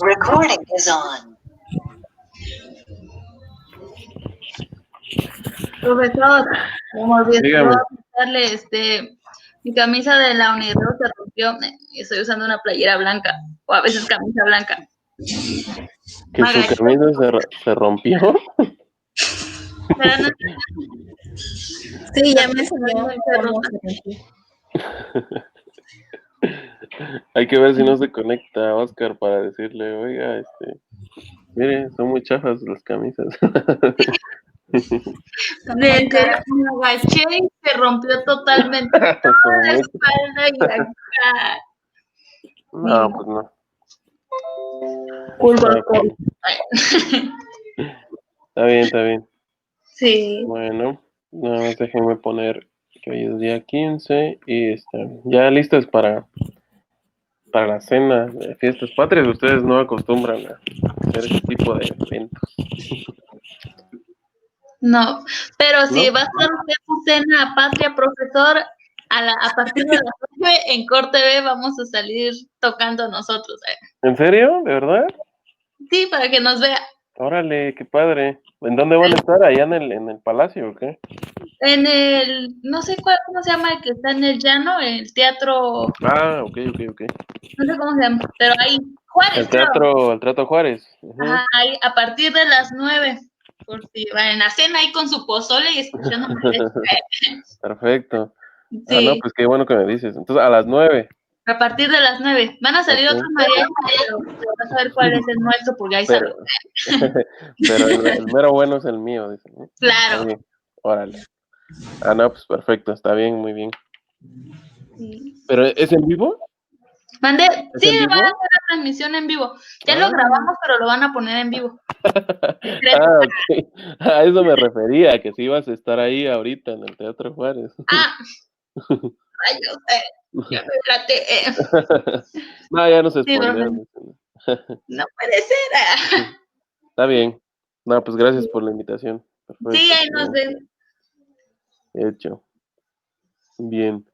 Recording is on. Profesor, como olvidé Dígame. darle mi camisa de la unidad se rompió y estoy usando una playera blanca o a veces camisa blanca. ¿Que su camisa se rompió? Pero no, Sí, ya me enseñó se cómo rompe. se rompió. Hay que ver si no se conecta Oscar para decirle, oiga, mire, son muy chafas las camisas. De que me agaché y se rompió totalmente toda la espalda y acá. No, pues no. Culpa Ah, por- Está bien, está bien. Sí. Bueno, nada más déjenme poner que hoy es día 15 y ya listos para la cena de fiestas patrias. Ustedes no acostumbran a hacer ese tipo de eventos. No, pero si ¿No? va a estar usted su cena patria, profesor, a partir de las 9 en Corte B vamos a salir tocando nosotros. ¿En serio? ¿De verdad? Sí, para que nos vea. Órale, qué padre. ¿En dónde van a estar? ¿Allá en el palacio o qué? En el, no sé cómo se llama, el que está en el llano, el teatro, Ah, ok. no sé cómo se llama, pero ahí, Juárez, El Teatro Juárez. Ujú. Ajá, ahí, a partir de las 9, por si van en la cena ahí con su pozole y escuchando Perfecto. Ah, no, Sí, pues qué bueno que me dices. Entonces, a las 9. a partir de las 9. Van a salir Ok. otros mariachis, pero vas a ver cuál es el nuestro, porque hay Pero, salud. pero el mero bueno es el mío, dicen, ¿no? Está Claro. bien. Órale. Ah, no, pues perfecto, está bien, muy bien. Sí. ¿Pero es en vivo? Mande, ¿Es sí, en van a vivo? hacer la transmisión en vivo. Ya lo Ah. grabamos, pero lo van a poner en vivo. Ah, ok. A eso me refería, que si ibas a estar ahí ahorita en el Teatro Juárez. Ah, rayos, ya me plateé. No, ya no se Sí, spoilean. no puede ser. Está bien. No, pues gracias por la invitación. Sí, Perfecto. ahí nos ven. Hecho. Bien.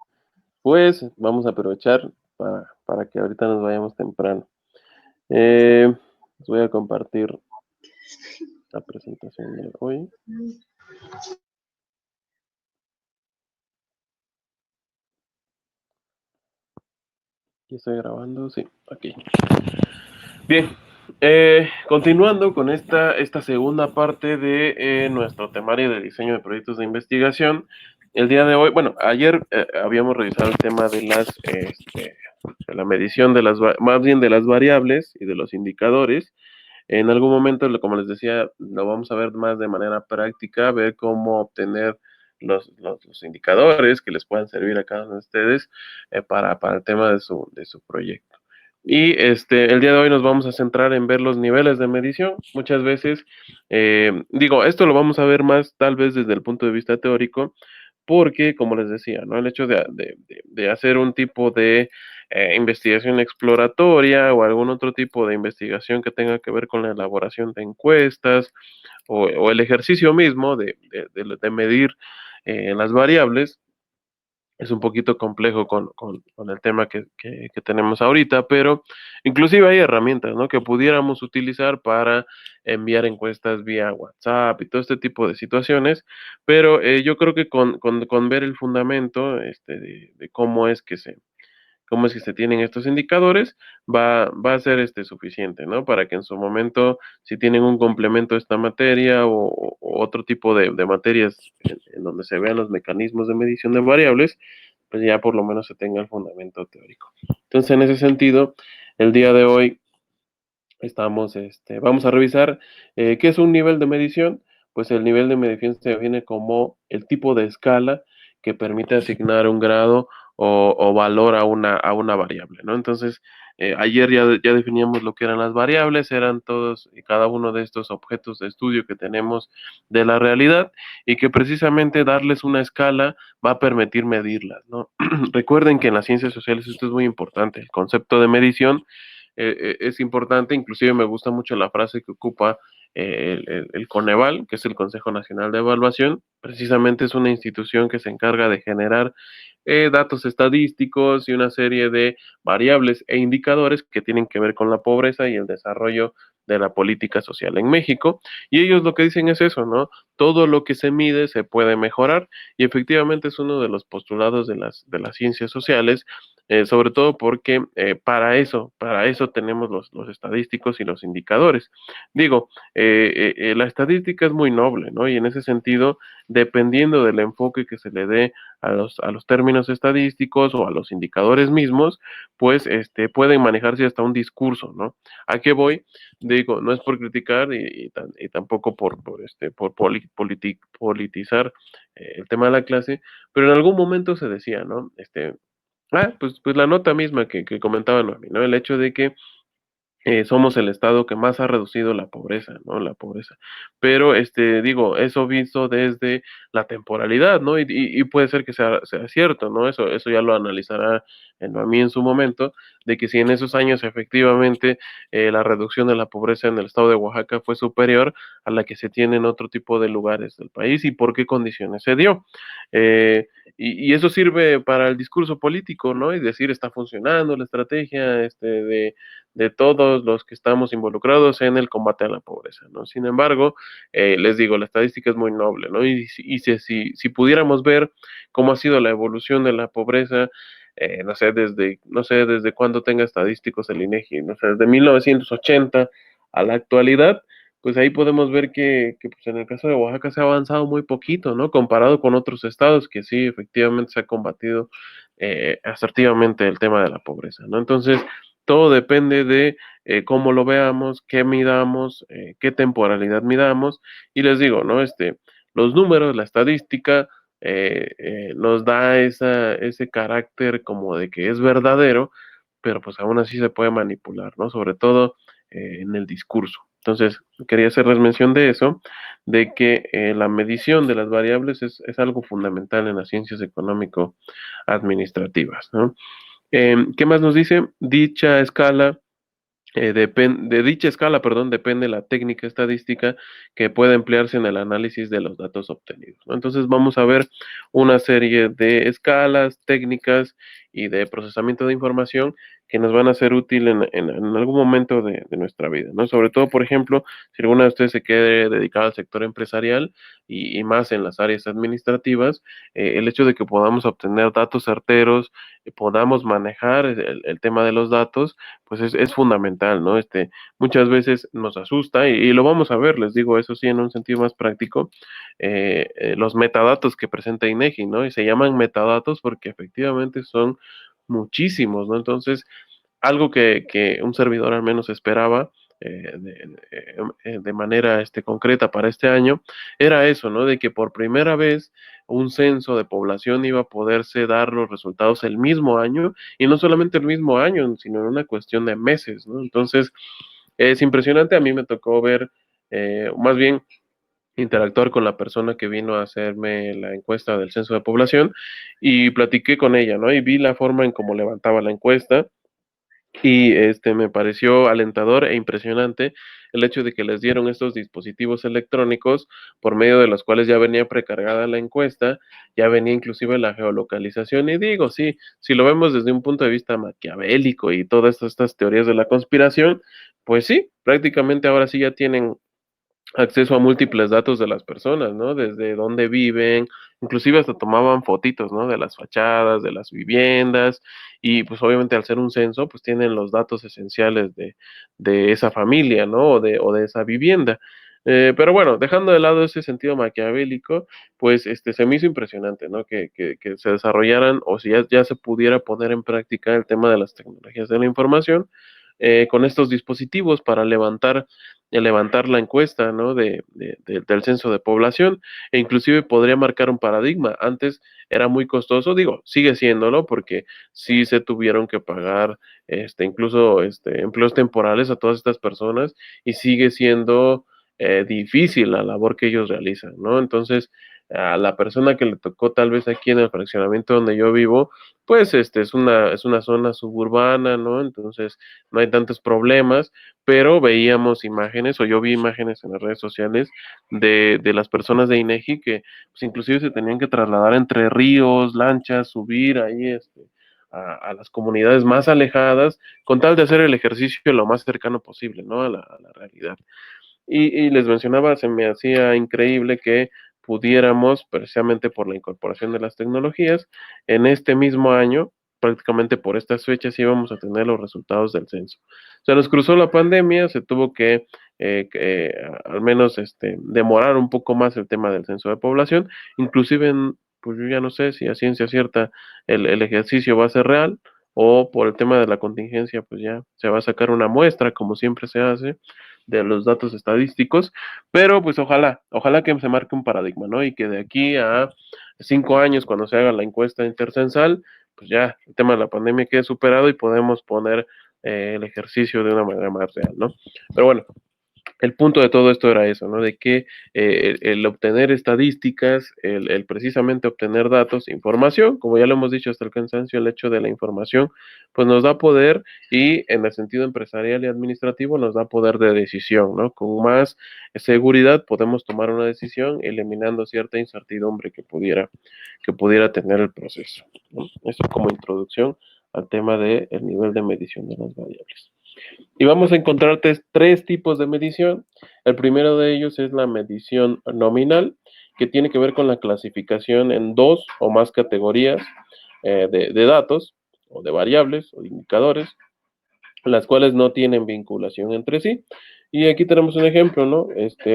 Pues vamos a aprovechar para que ahorita nos vayamos temprano. Les voy a compartir la presentación de hoy. ¿Ya estoy grabando? Sí, aquí. Bien, continuando con esta segunda parte de nuestro temario de diseño de proyectos de investigación, el día de hoy, bueno, ayer habíamos revisado el tema de de la medición más bien de las variables y de los indicadores. En algún momento, como les decía, lo vamos a ver más de manera práctica, ver cómo obtener los indicadores que les puedan servir a cada uno de ustedes para el tema de su proyecto. Y el día de hoy nos vamos a centrar en ver los niveles de medición. Muchas veces, esto lo vamos a ver más tal vez desde el punto de vista teórico, porque, como les decía, ¿no? El hecho de hacer un tipo de investigación exploratoria o algún otro tipo de investigación que tenga que ver con la elaboración de encuestas o el ejercicio mismo de medir las variables, es un poquito complejo con el tema que tenemos ahorita, pero inclusive hay herramientas, ¿no? Que pudiéramos utilizar para enviar encuestas vía WhatsApp y todo este tipo de situaciones, pero yo creo que con ver el fundamento de cómo es que se tienen estos indicadores, va a ser suficiente, ¿no? Para que en su momento, si tienen un complemento de esta materia o otro tipo de materias en donde se vean los mecanismos de medición de variables, pues ya por lo menos se tenga el fundamento teórico. Entonces, en ese sentido, el día de hoy vamos a revisar qué es un nivel de medición. Pues el nivel de medición se define como el tipo de escala que permite asignar un grado o valor a una variable, ¿no? Entonces, ayer ya definíamos lo que eran las variables, eran todos y cada uno de estos objetos de estudio que tenemos de la realidad y que precisamente darles una escala va a permitir medirlas, ¿no? Recuerden que en las ciencias sociales esto es muy importante, el concepto de medición es importante, inclusive me gusta mucho la frase que ocupa el Coneval, que es el Consejo Nacional de Evaluación, precisamente es una institución que se encarga de generar datos estadísticos y una serie de variables e indicadores que tienen que ver con la pobreza y el desarrollo de la política social en México. Y ellos lo que dicen es eso, ¿no? Todo lo que se mide se puede mejorar y efectivamente es uno de los postulados de las ciencias sociales, sobre todo porque para eso tenemos los estadísticos y los indicadores. Digo, la estadística es muy noble, ¿no? Y en ese sentido, dependiendo del enfoque que se le dé a los términos estadísticos o a los indicadores mismos, pues pueden manejarse hasta un discurso, ¿no? ¿A qué voy? Digo, no es por criticar y tampoco por politizar el tema de la clase, pero en algún momento se decía, ¿no? Pues la nota misma que comentaba Noemi, ¿no? El hecho de que somos el estado que más ha reducido la pobreza, ¿no? La pobreza. Pero, digo, eso visto desde la temporalidad, ¿no? Y puede ser que sea cierto, ¿no? Eso ya lo analizará a mí en su momento, de que si en esos años efectivamente la reducción de la pobreza en el estado de Oaxaca fue superior a la que se tiene en otro tipo de lugares del país y por qué condiciones se dio. Y eso sirve para el discurso político, ¿no? Y decir, está funcionando la estrategia de todos los que estamos involucrados en el combate a la pobreza, ¿no? Sin embargo, les digo, la estadística es muy noble, ¿no? Si pudiéramos ver cómo ha sido la evolución de la pobreza, no sé desde cuándo tenga estadísticos el INEGI, no sé, desde 1980 a la actualidad, pues ahí podemos ver que pues en el caso de Oaxaca se ha avanzado muy poquito, ¿no? Comparado con otros estados que sí, efectivamente se ha combatido asertivamente el tema de la pobreza, ¿no? Entonces, todo depende de cómo lo veamos, qué midamos, qué temporalidad midamos. Y les digo, ¿no? Los números, la estadística, nos da ese carácter como de que es verdadero, pero pues aún así se puede manipular, ¿no? Sobre todo en el discurso. Entonces, quería hacerles mención de eso, de que la medición de las variables es algo fundamental en las ciencias económico-administrativas, ¿no? ¿Qué más nos dice? De dicha escala, perdón, depende la técnica estadística que puede emplearse en el análisis de los datos obtenidos, ¿no? Entonces vamos a ver una serie de escalas, técnicas y de procesamiento de información que nos van a ser útil en algún momento de nuestra vida, ¿no? Sobre todo, por ejemplo, si alguna de ustedes se quiere dedicar al sector empresarial y más en las áreas administrativas, el hecho de que podamos obtener datos certeros, podamos manejar el tema de los datos, pues es fundamental, ¿no? Muchas veces nos asusta y lo vamos a ver, les digo, eso sí, en un sentido más práctico, los metadatos que presenta INEGI, ¿no? Y se llaman metadatos porque efectivamente son muchísimos, ¿no? Entonces, algo que un servidor al menos esperaba de manera concreta para este año era eso, ¿no? De que por primera vez un censo de población iba a poderse dar los resultados el mismo año y no solamente el mismo año, sino en una cuestión de meses, ¿no? Entonces, es impresionante, a mí me tocó ver, más bien interactuar con la persona que vino a hacerme la encuesta del censo de población y platiqué con ella, ¿no? Y vi la forma en cómo levantaba la encuesta y me pareció alentador e impresionante el hecho de que les dieron estos dispositivos electrónicos por medio de los cuales ya venía precargada la encuesta, ya venía inclusive la geolocalización. Y digo, sí, si lo vemos desde un punto de vista maquiavélico y todas estas teorías de la conspiración, pues sí, prácticamente ahora sí ya tienen acceso a múltiples datos de las personas, ¿no? Desde dónde viven, inclusive hasta tomaban fotitos, ¿no? De las fachadas, de las viviendas, y pues obviamente al ser un censo, pues tienen los datos esenciales de esa familia, ¿no? O de esa vivienda. Pero bueno, dejando de lado ese sentido maquiavélico, pues se me hizo impresionante, ¿no? Que se desarrollaran o si ya se pudiera poner en práctica el tema de las tecnologías de la información con estos dispositivos para levantar la encuesta, ¿no? Del censo de población, e inclusive podría marcar un paradigma. Antes era muy costoso, digo, sigue siéndolo, porque sí se tuvieron que pagar, incluso, empleos temporales a todas estas personas, y sigue siendo difícil la labor que ellos realizan, ¿no? Entonces, a la persona que le tocó tal vez aquí en el fraccionamiento donde yo vivo, pues es una zona suburbana, ¿no? Entonces no hay tantos problemas, pero veíamos imágenes, o yo vi imágenes en las redes sociales de las personas de INEGI que pues, inclusive se tenían que trasladar entre ríos, lanchas, subir ahí a las comunidades más alejadas, con tal de hacer el ejercicio lo más cercano posible, ¿no? A la realidad. Y les mencionaba, se me hacía increíble que pudiéramos, precisamente por la incorporación de las tecnologías, en este mismo año, prácticamente por estas fechas, íbamos a tener los resultados del censo. Se nos cruzó la pandemia, se tuvo al menos demorar un poco más el tema del censo de población, inclusive pues yo ya no sé si a ciencia cierta el ejercicio va a ser real o por el tema de la contingencia, pues ya se va a sacar una muestra, como siempre se hace, de los datos estadísticos, pero pues ojalá que se marque un paradigma, ¿no? Y que de aquí a 5 años, cuando se haga la encuesta intercensal, pues ya el tema de la pandemia quede superado y podemos poner el ejercicio de una manera más real, ¿no? Pero bueno, el punto de todo esto era eso, ¿no? De que el obtener estadísticas, el precisamente obtener datos, información, como ya lo hemos dicho hasta el cansancio, el hecho de la información, pues nos da poder y en el sentido empresarial y administrativo nos da poder de decisión, ¿no? Con más seguridad podemos tomar una decisión eliminando cierta incertidumbre que pudiera tener el proceso, ¿no? Eso como introducción al tema del nivel de medición de las variables. Y vamos a encontrar tres tipos de medición. El primero de ellos es la medición nominal, que tiene que ver con la clasificación en dos o más categorías de datos o de variables o de indicadores, las cuales no tienen vinculación entre sí. Y aquí tenemos un ejemplo, ¿no?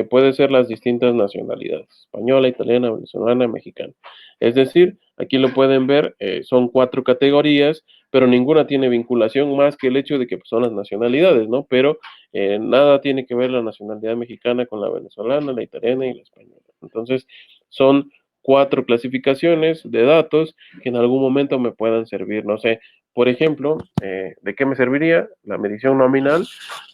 Puede ser las distintas nacionalidades, española, italiana, venezolana, mexicana. Es decir, aquí lo pueden ver, son 4 categorías, pero ninguna tiene vinculación más que el hecho de que pues, son las nacionalidades, ¿no? Pero nada tiene que ver la nacionalidad mexicana con la venezolana, la italiana y la española. Entonces, son 4 clasificaciones de datos que en algún momento me puedan servir, no sé, por ejemplo, ¿de qué me serviría la medición nominal?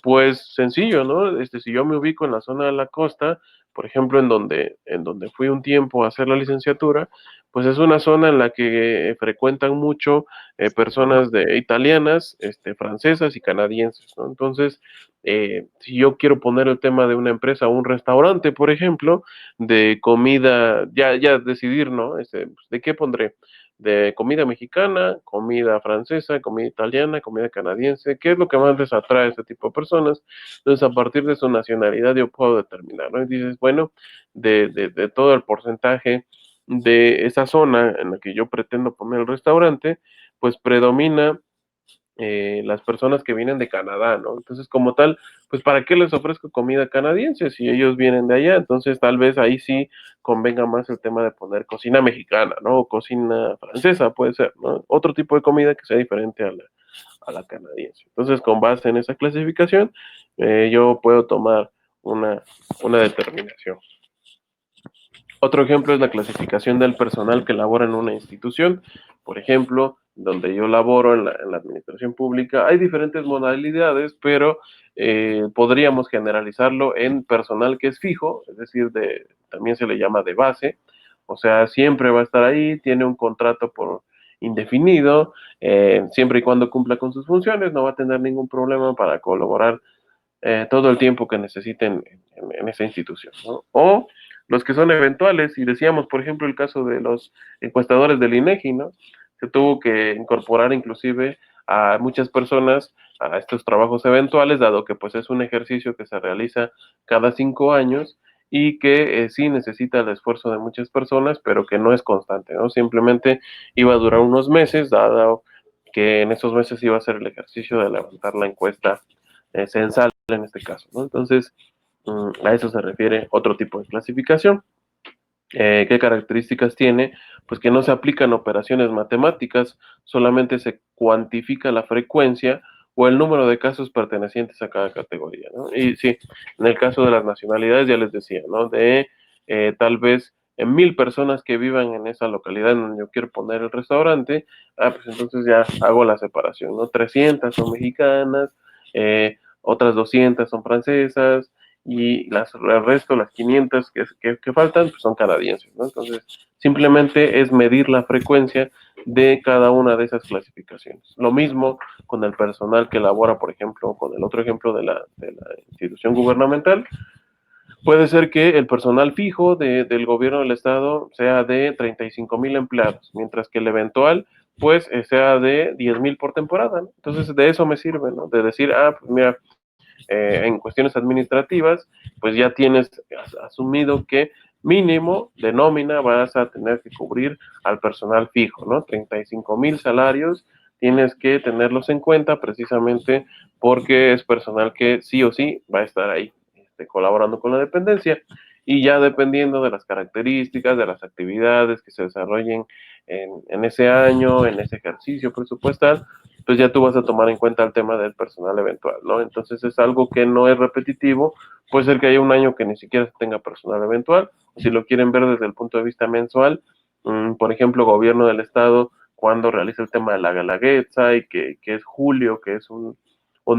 Pues sencillo, ¿no? Si yo me ubico en la zona de la costa, por ejemplo, en donde fui un tiempo a hacer la licenciatura, pues es una zona en la que frecuentan mucho personas italianas, francesas y canadienses, ¿no? Entonces, si yo quiero poner el tema de una empresa o un restaurante, por ejemplo, de comida, ya decidir, ¿no? ¿De qué pondré? De comida mexicana, comida francesa, comida italiana, comida canadiense, ¿qué es lo que más les atrae a este tipo de personas? Entonces, a partir de su nacionalidad yo puedo determinar, ¿no? Y dices, bueno, de todo el porcentaje de esa zona en la que yo pretendo poner el restaurante, pues predomina las personas que vienen de Canadá, ¿no? Entonces, como tal, pues ¿para qué les ofrezco comida canadiense si ellos vienen de allá? Entonces, tal vez ahí sí convenga más el tema de poner cocina mexicana, ¿no? O cocina francesa, puede ser, ¿no? Otro tipo de comida que sea diferente a la canadiense. Entonces, con base en esa clasificación, yo puedo tomar una determinación. Otro ejemplo es la clasificación del personal que labora en una institución. Por ejemplo, donde yo laboro en la administración pública, hay diferentes modalidades, pero podríamos generalizarlo en personal que es fijo, es decir, también se le llama de base, o sea, siempre va a estar ahí, tiene un contrato por indefinido, siempre y cuando cumpla con sus funciones, no va a tener ningún problema para colaborar todo el tiempo que necesiten en esa institución, ¿no? O los que son eventuales, y decíamos, por ejemplo, el caso de los encuestadores del INEGI, ¿no? Se tuvo que incorporar inclusive a muchas personas a estos trabajos eventuales, dado que pues es un ejercicio que se realiza cada 5 años y que sí necesita el esfuerzo de muchas personas, pero que no es constante, ¿no? Simplemente iba a durar unos meses, dado que en esos meses iba a ser el ejercicio de levantar la encuesta censal en este caso, ¿no? Entonces, a eso se refiere otro tipo de clasificación. ¿Qué características tiene? Pues que no se aplican operaciones matemáticas, solamente se cuantifica la frecuencia o el número de casos pertenecientes a cada categoría, ¿no? Y sí, en el caso de las nacionalidades ya les decía, ¿no? De tal vez en 1,000 personas que vivan en esa localidad en donde yo quiero poner el restaurante, pues entonces ya hago la separación, ¿no? 300 son mexicanas, otras 200 son francesas, y el resto, las 500 que faltan, pues son canadienses, ¿no? Entonces, simplemente es medir la frecuencia de cada una de esas clasificaciones. Lo mismo con el personal que labora, por ejemplo, con el otro ejemplo de la institución gubernamental. Puede ser que el personal fijo del gobierno del estado sea de 35,000 empleados, mientras que el eventual, pues, sea de 10,000 por temporada, ¿no? Entonces, de eso me sirve, ¿no? De decir, pues mira, en cuestiones administrativas, pues ya tienes asumido que mínimo de nómina vas a tener que cubrir al personal fijo, ¿no? 35,000 salarios, tienes que tenerlos en cuenta precisamente porque es personal que sí o sí va a estar ahí colaborando con la dependencia y ya dependiendo de las características, de las actividades que se desarrollen en ese año, en ese ejercicio presupuestal, pues ya tú vas a tomar en cuenta el tema del personal eventual, ¿no? Entonces es algo que no es repetitivo, puede ser que haya un año que ni siquiera tenga personal eventual, si lo quieren ver desde el punto de vista mensual, por ejemplo, gobierno del estado, cuando realiza el tema de la Guelaguetza y que es julio, que es un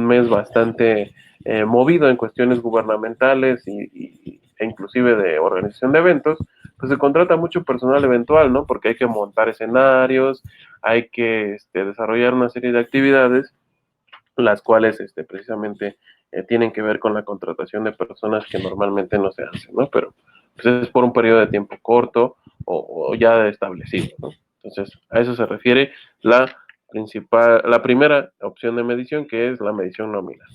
mes bastante movido en cuestiones gubernamentales e inclusive de organización de eventos, pues se contrata mucho personal eventual, ¿no? Porque hay que montar escenarios, hay que desarrollar una serie de actividades, las cuales precisamente tienen que ver con la contratación de personas que normalmente no se hacen, ¿no? Pero pues, es por un periodo de tiempo corto o ya establecido, ¿no? Entonces, a eso se refiere la primera opción de medición, que es la medición nominal.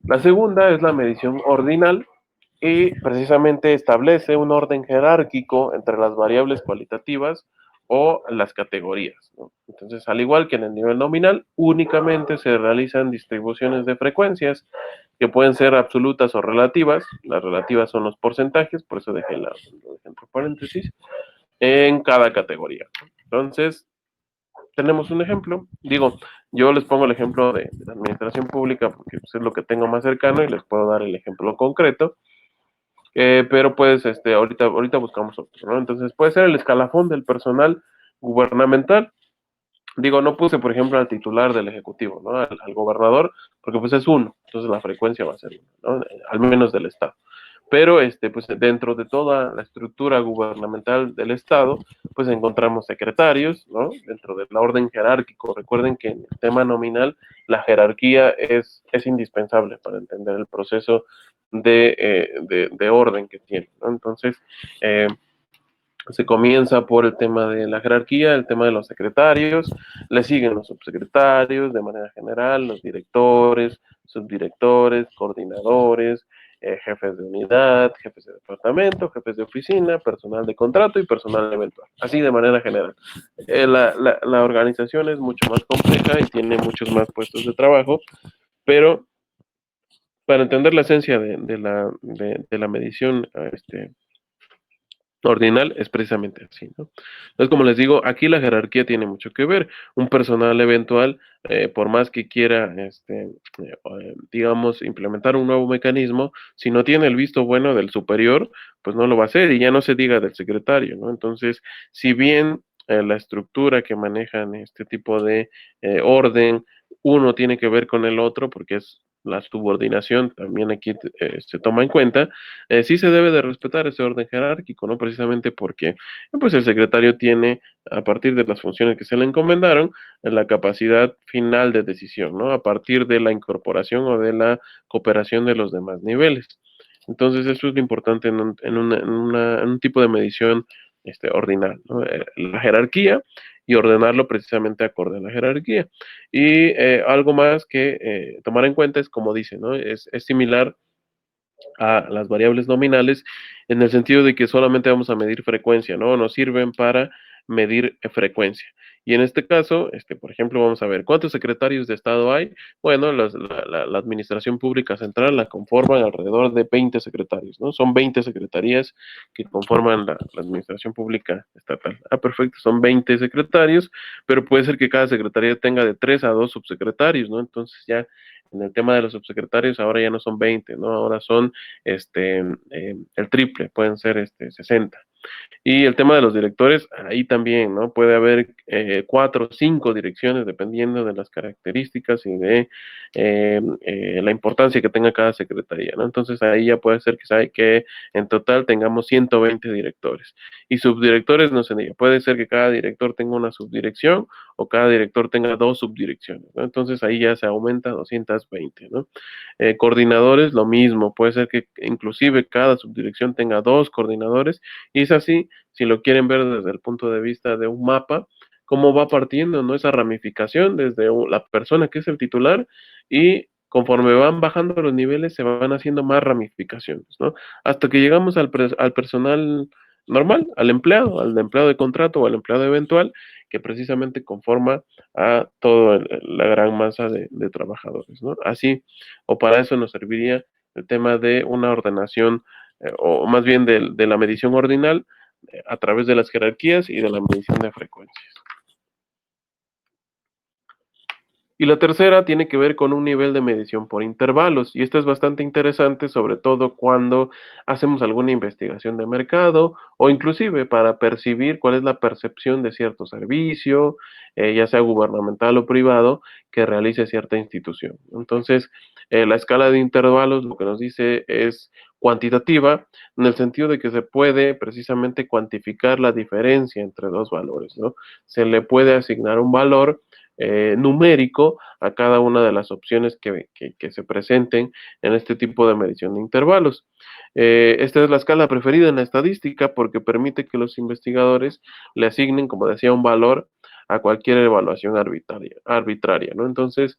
La segunda es la medición ordinal y precisamente establece un orden jerárquico entre las variables cualitativas o las categorías, ¿no? Entonces, al igual que en el nivel nominal, únicamente se realizan distribuciones de frecuencias que pueden ser absolutas o relativas. Las relativas son los porcentajes, por eso lo dejé entre paréntesis, en cada categoría. Entonces, tenemos un ejemplo. Digo, yo les pongo el ejemplo de la administración pública porque pues, es lo que tengo más cercano y les puedo dar el ejemplo concreto. Pero pues ahorita buscamos otro, ¿no? Entonces puede ser el escalafón del personal gubernamental. Digo, no puse, por ejemplo, al titular del Ejecutivo, ¿no? Al gobernador, porque pues es uno, entonces la frecuencia va a ser uno, ¿no? Al menos del Estado. Pero pues dentro de toda la estructura gubernamental del Estado, pues encontramos secretarios, ¿no? Dentro del orden jerárquico. Recuerden que en el tema nominal la jerarquía es indispensable para entender el proceso de orden que tiene, ¿no? Entonces, se comienza por el tema de la jerarquía, el tema de los secretarios, le siguen los subsecretarios de manera general, los directores, subdirectores, coordinadores, jefes de unidad, jefes de departamento, jefes de oficina, personal de contrato y personal eventual, así de manera general. La organización es mucho más compleja y tiene muchos más puestos de trabajo, pero para entender la esencia de la medición ordinal es precisamente así, ¿no? Entonces, como les digo, aquí la jerarquía tiene mucho que ver. Un personal eventual, por más que quiera, digamos, implementar un nuevo mecanismo, si no tiene el visto bueno del superior, pues no lo va a hacer y ya no se diga del secretario, ¿no? Entonces, si bien la estructura que manejan este tipo de orden, uno tiene que ver con el otro, porque es la subordinación, también aquí se toma en cuenta, sí se debe de respetar ese orden jerárquico, ¿no? Precisamente porque pues el secretario tiene, a partir de las funciones que se le encomendaron, la capacidad final de decisión, ¿no? A partir de la incorporación o de la cooperación de los demás niveles. Entonces, eso es lo importante en un tipo de medición ordinal, ¿no? La jerarquía y ordenarlo precisamente acorde a la jerarquía. Y algo más que tomar en cuenta es, como dice, ¿no? Es similar a las variables nominales en el sentido de que solamente vamos a medir frecuencia, ¿no? Nos sirven para medir frecuencia. Y en este caso, por ejemplo, vamos a ver cuántos secretarios de Estado hay. Bueno, la Administración Pública Central la conforman alrededor de 20 secretarios, ¿no? Son 20 secretarías que conforman la Administración Pública Estatal. Ah, perfecto, son 20 secretarios, pero puede ser que cada secretaría tenga de 3 a 2 subsecretarios, ¿no? Entonces ya en el tema de los subsecretarios ahora ya no son 20, ¿no? Ahora son el triple, pueden ser 60. Y el tema de los directores, ahí también, ¿no? Puede haber 4 o 5 direcciones dependiendo de las características y de la importancia que tenga cada secretaría, ¿no? Entonces ahí ya puede ser que en total tengamos 120 directores. Y subdirectores, no sé, puede ser que cada director tenga una subdirección o cada director tenga 2 subdirecciones, ¿no? Entonces ahí ya se aumenta a 220, ¿no? Coordinadores, lo mismo, puede ser que inclusive cada subdirección tenga 2 coordinadores y es así, si lo quieren ver desde el punto de vista de un mapa, cómo va partiendo, ¿no? Esa ramificación desde la persona que es el titular y conforme van bajando los niveles se van haciendo más ramificaciones, ¿no? Hasta que llegamos al personal normal, al empleado de contrato o al empleado eventual, que precisamente conforma a toda la gran masa de trabajadores, ¿no? Así, o para eso nos serviría el tema de una ordenación, o más bien de la medición ordinal, a través de las jerarquías y de la medición de frecuencias. Y la tercera tiene que ver con un nivel de medición por intervalos, y esto es bastante interesante, sobre todo cuando hacemos alguna investigación de mercado o inclusive para percibir cuál es la percepción de cierto servicio, ya sea gubernamental o privado, que realice cierta institución. Entonces, la escala de intervalos lo que nos dice es cuantitativa, en el sentido de que se puede precisamente cuantificar la diferencia entre dos valores, ¿no? Se le puede asignar un valor numérico a cada una de las opciones que se presenten en este tipo de medición de intervalos. Esta es la escala preferida en la estadística porque permite que los investigadores le asignen, como decía, un valor a cualquier evaluación arbitraria, ¿no? Entonces,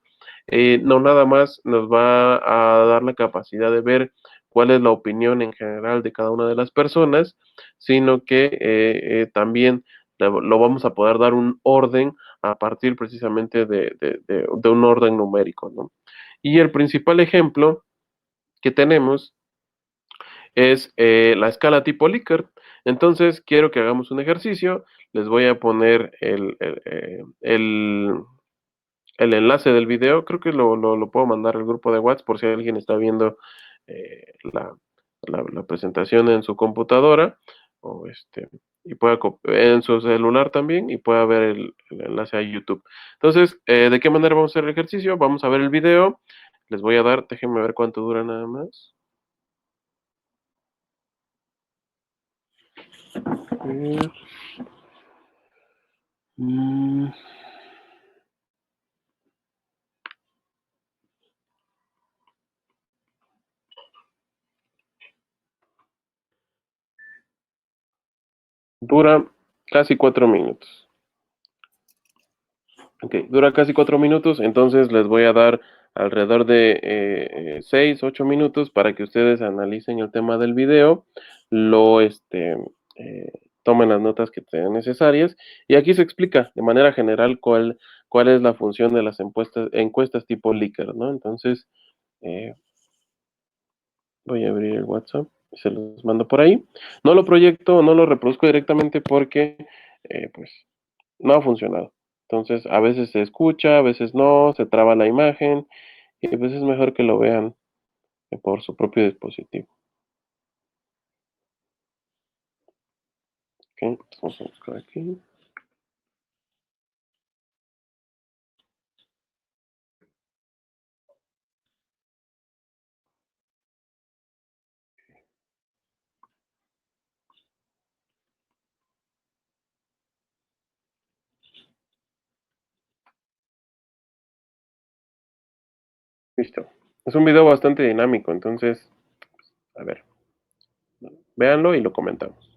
no nada más nos va a dar la capacidad de ver cuál es la opinión en general de cada una de las personas, sino que también lo vamos a poder dar un orden a partir precisamente de un orden numérico, ¿no? Y el principal ejemplo que tenemos es la escala tipo Likert. Entonces, quiero que hagamos un ejercicio. Les voy a poner el enlace del video. Creo que lo puedo mandar al grupo de WhatsApp por si alguien está viendo la, la presentación en su computadora o y pueda en su celular también y pueda ver el enlace a YouTube. Entonces, ¿de qué manera vamos a hacer el ejercicio? Vamos a ver el video. Les voy a dar, déjenme ver cuánto dura nada más. Mm, Dura casi 4 minutos. Ok, dura casi 4 minutos, entonces les voy a dar alrededor de 6, 8 minutos para que ustedes analicen el tema del video, eh, tomen las notas que sean necesarias y aquí se explica de manera general cuál es la función de las encuestas tipo Likert, ¿no? Entonces, eh, voy a abrir el WhatsApp y se los mando por ahí. No lo proyecto, no lo reproduzco directamente porque, pues, no ha funcionado. Entonces, a veces se escucha, a veces no, se traba la imagen y a veces es mejor que lo vean por su propio dispositivo. Ok, entonces vamos a buscar aquí. Listo. Es un video bastante dinámico, entonces, a ver, véanlo y lo comentamos.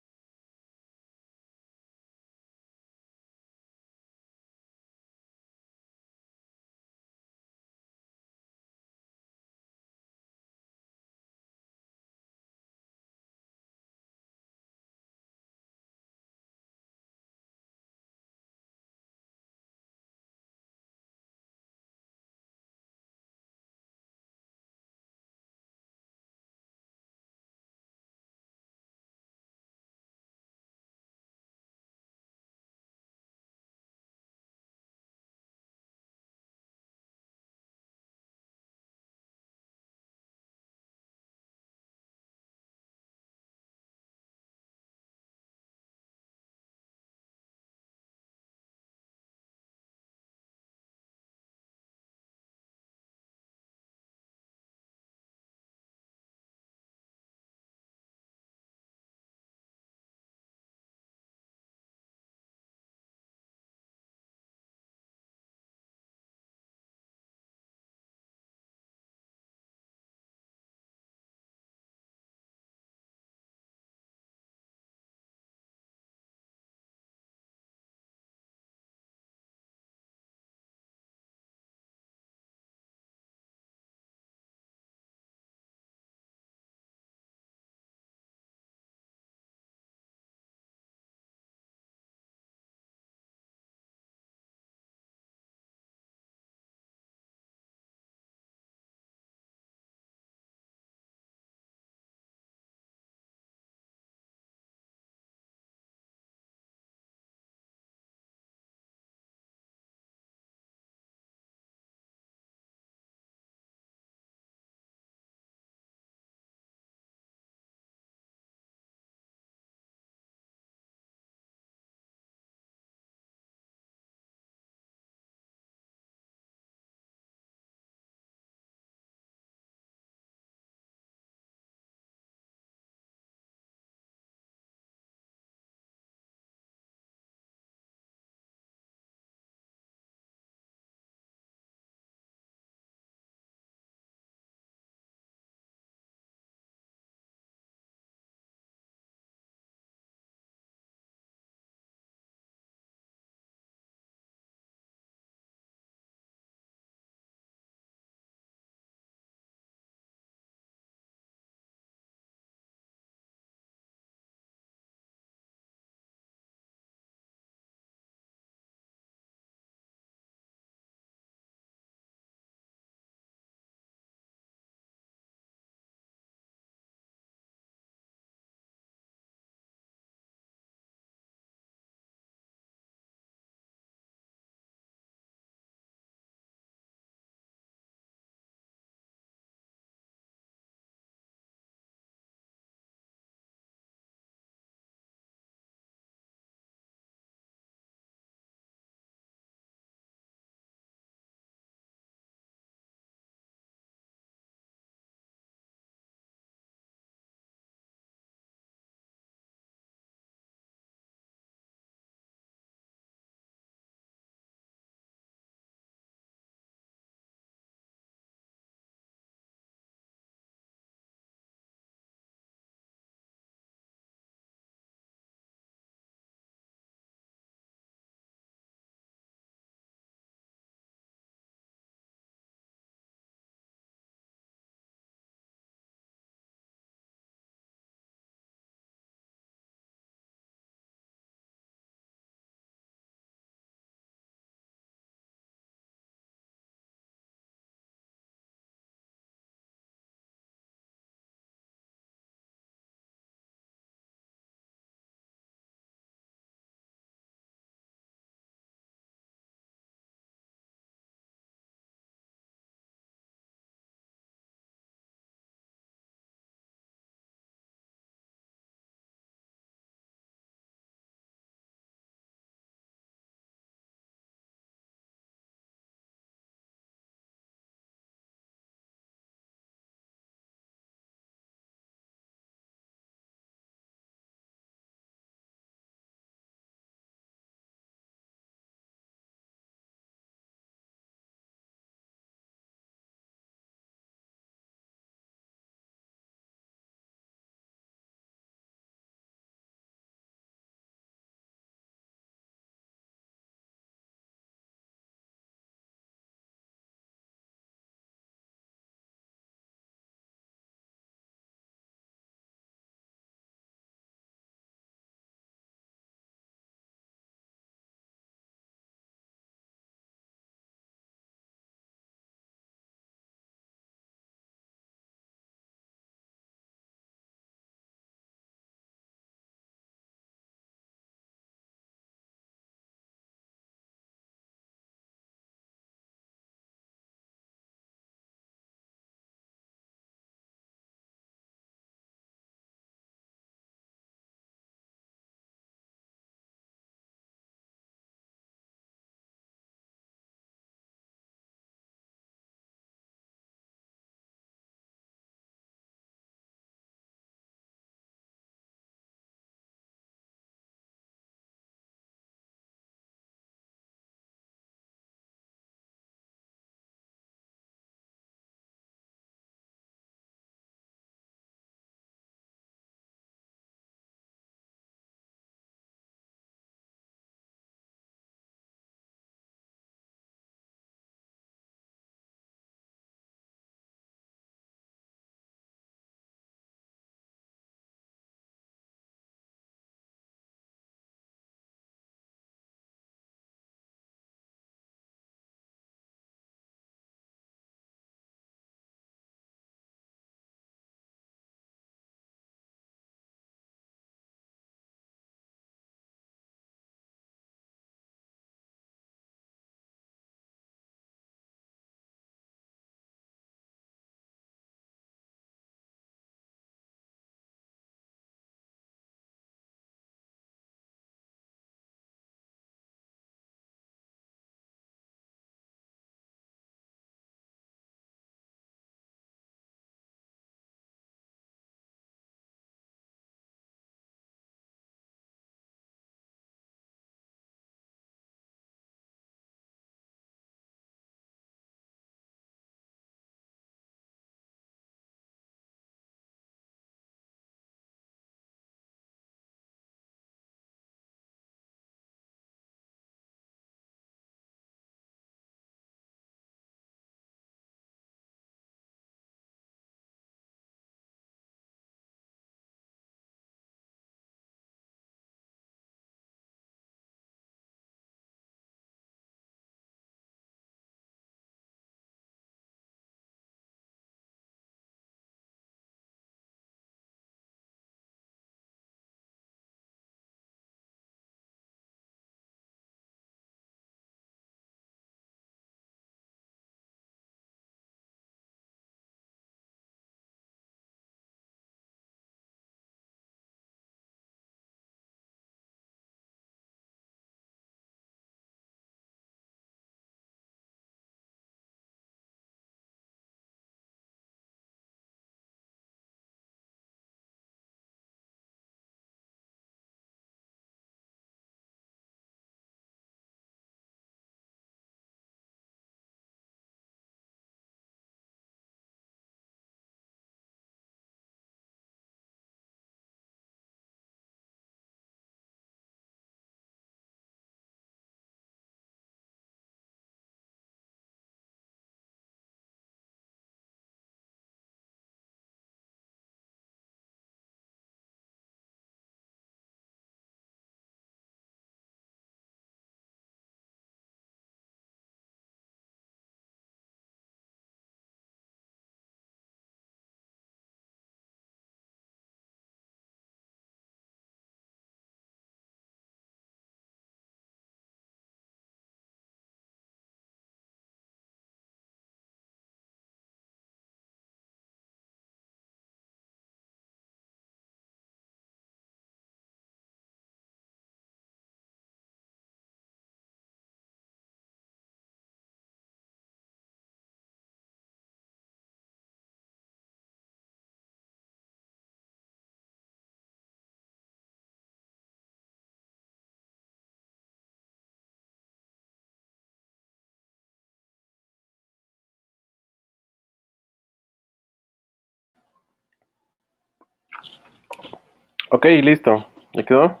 Ok, listo. ¿Ya quedó?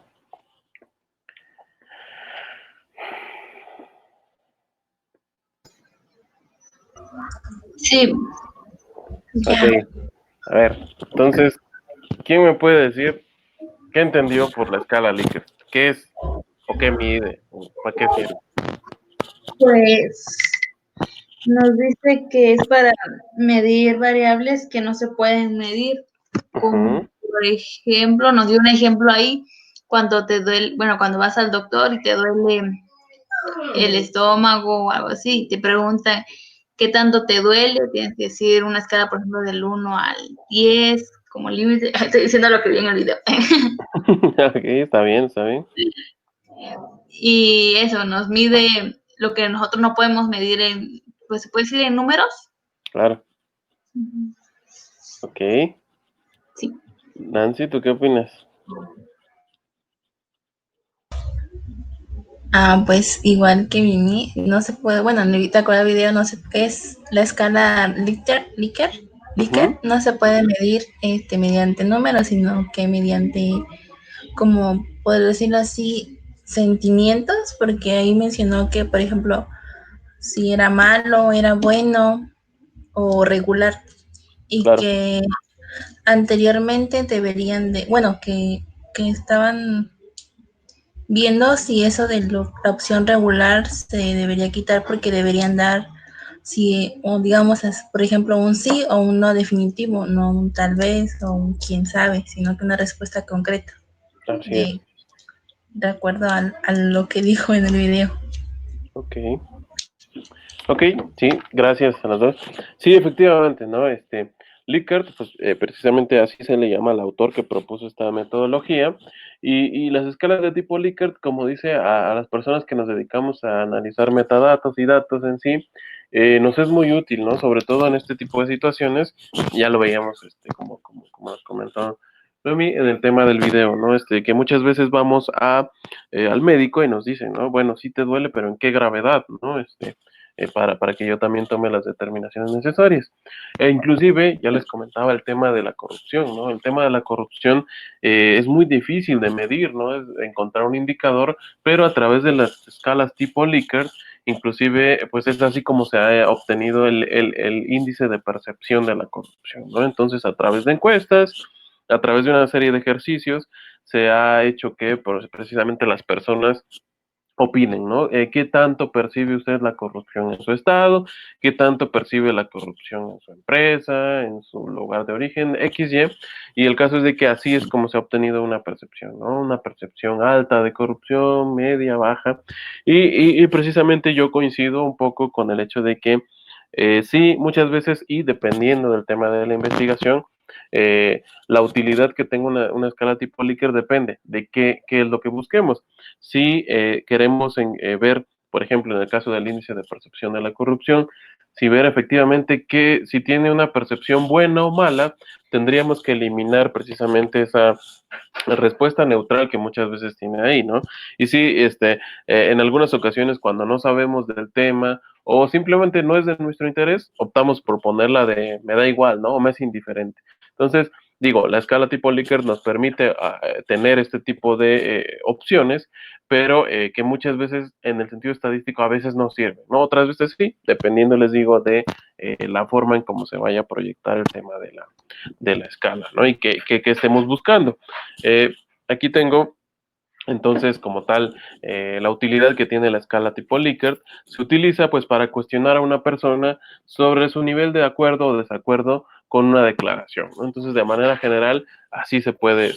Sí, Ya. Ok. A ver, entonces, ¿quién me puede decir qué entendió por la escala Likert? ¿Qué es o qué mide? ¿O para qué sirve? pues nos dice que es para medir variables que no se pueden medir. Como, Ujú, por ejemplo, nos dio un ejemplo ahí cuando te duele, bueno, cuando vas al doctor y te duele el estómago o algo así, te preguntan qué tanto te duele, tienes que decir una escala, por ejemplo, del 1 al 10 como límite. Estoy diciendo lo que vi en el video. Ok, está bien, está bien. Y eso nos mide lo que nosotros no podemos medir en, pues se puede decir en números. Claro. Ok. Sí. Nancy, ¿tú qué opinas? Pues igual que Mimi, no se puede, bueno, ahorita con el video no se, es la escala Likert, Ujú, no se puede medir mediante números, sino que mediante, como poder decirlo así, sentimientos, porque ahí mencionó que, por ejemplo, si era malo, era bueno o regular, y claro. que anteriormente deberían de, bueno, que estaban viendo si eso de la opción regular se debería quitar porque deberían dar, si, o digamos, por ejemplo, un sí o un no definitivo, no un tal vez o un quién sabe, sino que una respuesta concreta, Así es. de, de acuerdo a lo que dijo en el video. Ok. Ok, sí, gracias a las dos. Sí, efectivamente, ¿no? Likert, pues precisamente así se le llama al autor que propuso esta metodología. Y las escalas de tipo Likert, como dice a las personas que nos dedicamos a analizar metadatos y datos en sí, nos es muy útil, ¿no? Sobre todo en este tipo de situaciones, ya lo veíamos, como nos comentó Noemi, en el tema del video, ¿no? Que muchas veces vamos al médico y nos dicen, ¿no? Bueno, sí te duele, pero ¿en qué gravedad, ¿no? Para que yo también tome las determinaciones necesarias. E inclusive, ya les comentaba el tema de la corrupción, ¿no? El tema de la corrupción es muy difícil de medir, ¿no? Es encontrar un indicador, pero a través de las escalas tipo Likert, inclusive, pues es así como se ha obtenido el índice de percepción de la corrupción, ¿no? Entonces, a través de encuestas, a través de una serie de ejercicios, se ha hecho que pues, precisamente las personas opinen, ¿no? ¿Qué tanto percibe usted la corrupción en su estado? ¿Qué tanto percibe la corrupción en su empresa, en su lugar de origen, XY? Y el caso es de que así es como se ha obtenido una percepción, ¿no? Una percepción alta de corrupción, media, baja. Y precisamente yo coincido un poco con el hecho de que sí, muchas veces, y dependiendo del tema de la investigación, la utilidad que tenga una escala tipo Likert depende de qué es lo que busquemos. Si queremos ver, por ejemplo, en el caso del índice de percepción de la corrupción, si ver efectivamente que si tiene una percepción buena o mala, tendríamos que eliminar precisamente esa respuesta neutral que muchas veces tiene ahí, ¿no? Y sí, en algunas ocasiones cuando no sabemos del tema o simplemente no es de nuestro interés, optamos por ponerla de me da igual, ¿no? O me es indiferente. Entonces, digo, la escala tipo Likert nos permite tener este tipo de opciones, pero que muchas veces en el sentido estadístico a veces no sirven, ¿no? Otras veces sí, dependiendo, les digo, de la forma en cómo se vaya a proyectar el tema de la escala, ¿no? Y que estemos buscando. Aquí tengo entonces, como tal, la utilidad que tiene la escala tipo Likert se utiliza pues para cuestionar a una persona sobre su nivel de acuerdo o desacuerdo con una declaración, ¿no? Entonces, de manera general, así se puede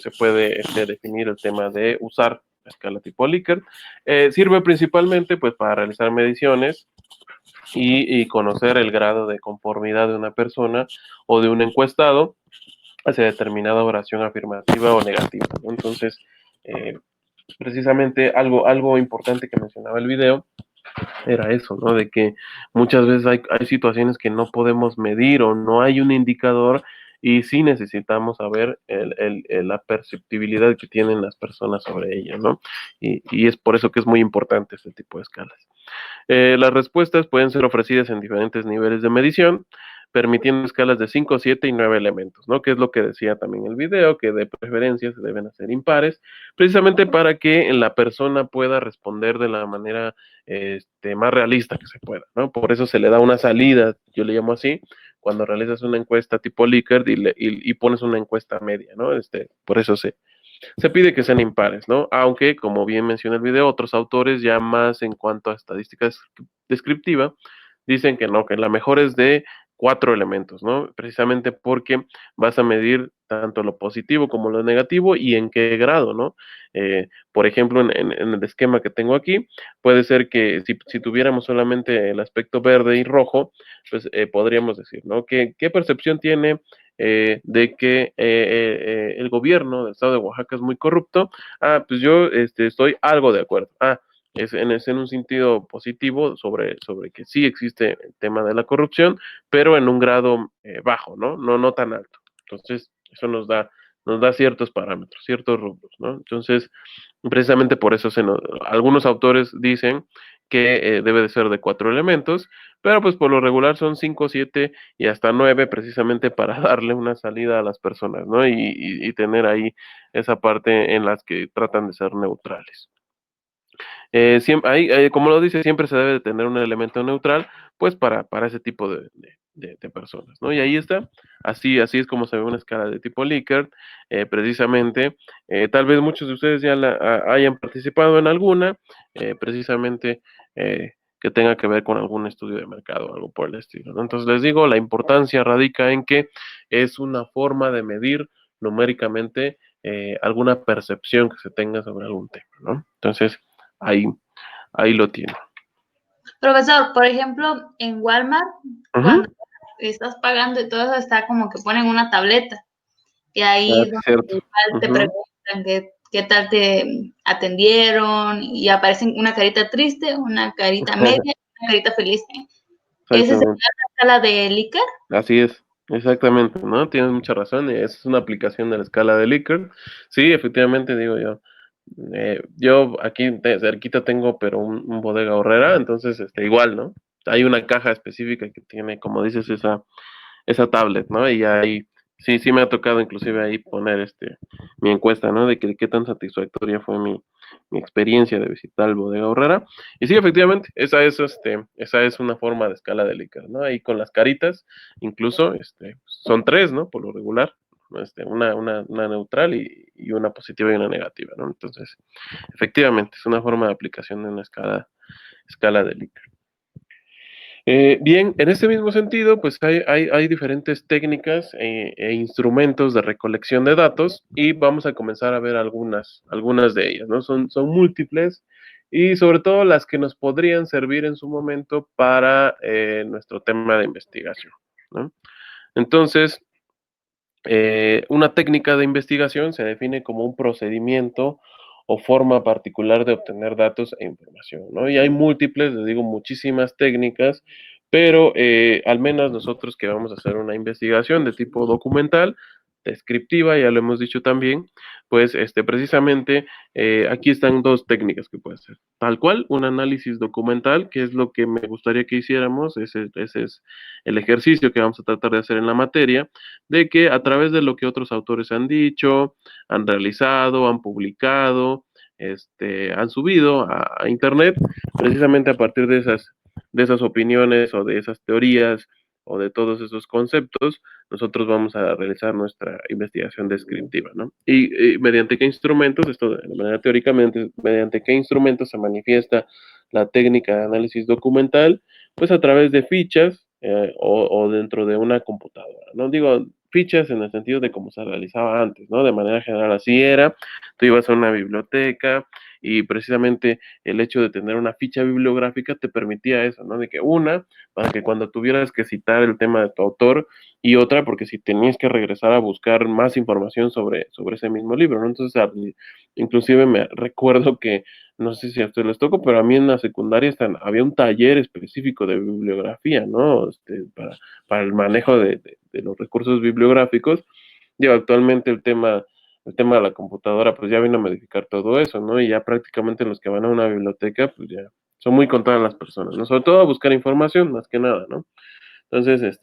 definir el tema de usar la escala tipo Likert. Sirve principalmente pues para realizar mediciones y conocer el grado de conformidad de una persona o de un encuestado hacia determinada oración afirmativa o negativa, ¿no? Entonces, precisamente algo importante que mencionaba el video era eso, ¿no? De que muchas veces hay situaciones que no podemos medir o no hay un indicador y sí necesitamos saber la perceptibilidad que tienen las personas sobre ellas, ¿no? Y es por eso que es muy importante este tipo de escalas. Las respuestas pueden ser ofrecidas en diferentes niveles de medición. permitiendo escalas de 5, 7 y 9 elementos, ¿no? Que es lo que decía también el video, que de preferencia se deben hacer impares, precisamente para que la persona pueda responder de la manera más realista que se pueda, ¿no? Por eso se le da una salida, yo le llamo así, cuando realizas una encuesta tipo Likert y pones una encuesta media, ¿no? Por eso se pide que sean impares, ¿no? Aunque, como bien menciona el video, otros autores ya más en cuanto a estadística descriptiva, dicen que no, que la mejor es de 4 elementos, ¿no? Precisamente porque vas a medir tanto lo positivo como lo negativo y en qué grado, ¿no? Por ejemplo, en el esquema que tengo aquí, puede ser que si tuviéramos solamente el aspecto verde y rojo, pues podríamos decir, ¿no? ¿Qué percepción tiene de que el gobierno del estado de Oaxaca es muy corrupto? Ah, pues yo estoy algo de acuerdo. Ah, es en un sentido positivo sobre que sí existe el tema de la corrupción, pero en un grado bajo, ¿no? No tan alto. Entonces, eso nos da ciertos parámetros, ciertos rubros, ¿no? Entonces, precisamente por eso algunos autores dicen que debe de ser de 4 elementos, pero pues por lo regular son 5, 7 y hasta 9 precisamente para darle una salida a las personas, ¿no? Y tener ahí esa parte en las que tratan de ser neutrales. Siempre, como lo dice, siempre se debe de tener un elemento neutral, pues para ese tipo de personas, ¿no? Y ahí está, así es como se ve una escala de tipo Likert, precisamente, tal vez muchos de ustedes ya hayan participado en alguna, precisamente que tenga que ver con algún estudio de mercado o algo por el estilo, ¿no? Entonces les digo, la importancia radica en que es una forma de medir numéricamente alguna percepción que se tenga sobre algún tema, ¿no? Entonces, ahí lo tiene. Profesor, por ejemplo, en Walmart, cuando estás pagando y todo eso, está como que ponen una tableta. Y ahí donde Cierto. igual te preguntan qué tal te atendieron y aparecen una carita triste, una carita media, una carita feliz. ¿Esa es la escala de Likert? Así es, exactamente, ¿no? Tienes mucha razón, y esa es una aplicación de la escala de Likert. Sí, efectivamente, digo yo. Yo aquí cerquita tengo, pero un bodega horrera, entonces igual, ¿no? Hay una caja específica que tiene, como dices, esa tablet, ¿no? Y ahí sí me ha tocado inclusive ahí poner mi encuesta, ¿no? De que qué tan satisfactoria fue mi experiencia de visitar el Bodega Horrera. Y sí, efectivamente, esa es una forma de escala de Likert, ¿no? Ahí con las caritas, incluso, son 3, ¿no? Por lo regular. Una neutral y una positiva y una negativa, ¿no? Entonces, efectivamente, es una forma de aplicación de una escala de Likert. Bien, en este mismo sentido, pues hay diferentes técnicas e instrumentos de recolección de datos y vamos a comenzar a ver algunas de ellas, ¿no? Son múltiples y sobre todo las que nos podrían servir en su momento para nuestro tema de investigación, ¿no? Entonces, una técnica de investigación se define como un procedimiento o forma particular de obtener datos e información, ¿no? Y hay múltiples, les digo, muchísimas técnicas, pero al menos nosotros que vamos a hacer una investigación de tipo documental, descriptiva, ya lo hemos dicho también, pues precisamente aquí están 2 técnicas que puede hacer. Tal cual, un análisis documental, que es lo que me gustaría que hiciéramos, ese es el ejercicio que vamos a tratar de hacer en la materia, de que a través de lo que otros autores han dicho, han realizado, han publicado, han subido a internet, precisamente a partir de esas opiniones o de esas teorías o de todos esos conceptos, nosotros vamos a realizar nuestra investigación descriptiva, ¿no? Y mediante qué instrumentos, esto de manera teóricamente, mediante qué instrumentos se manifiesta la técnica de análisis documental, pues a través de fichas o dentro de una computadora, ¿no? Digo, fichas en el sentido de cómo se realizaba antes, ¿no? De manera general así era, tú ibas a una biblioteca y precisamente el hecho de tener una ficha bibliográfica te permitía eso, ¿no? De que para que cuando tuvieras que citar el tema de tu autor y otra, porque si tenías que regresar a buscar más información sobre ese mismo libro, ¿no? Entonces, inclusive me recuerdo que no sé si a ustedes les tocó, pero a mí en la secundaria había un taller específico de bibliografía, ¿no? Para el manejo de los recursos bibliográficos. Digo, actualmente el tema de la computadora, pues ya vino a modificar todo eso, ¿no? Y ya prácticamente los que van a una biblioteca, pues ya son muy contadas las personas, ¿no? Sobre todo a buscar información, más que nada, ¿no? Entonces,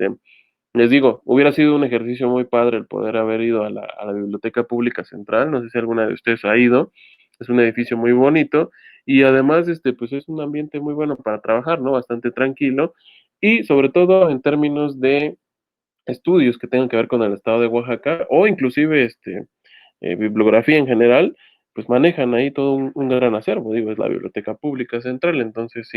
Les digo, hubiera sido un ejercicio muy padre el poder haber ido a la Biblioteca Pública Central. No sé si alguna de ustedes ha ido. Es un edificio muy bonito y además, pues es un ambiente muy bueno para trabajar, ¿no? Bastante tranquilo y sobre todo en términos de estudios que tengan que ver con el estado de Oaxaca o inclusive, bibliografía en general, pues manejan ahí todo un gran acervo, digo, es la Biblioteca Pública Central, entonces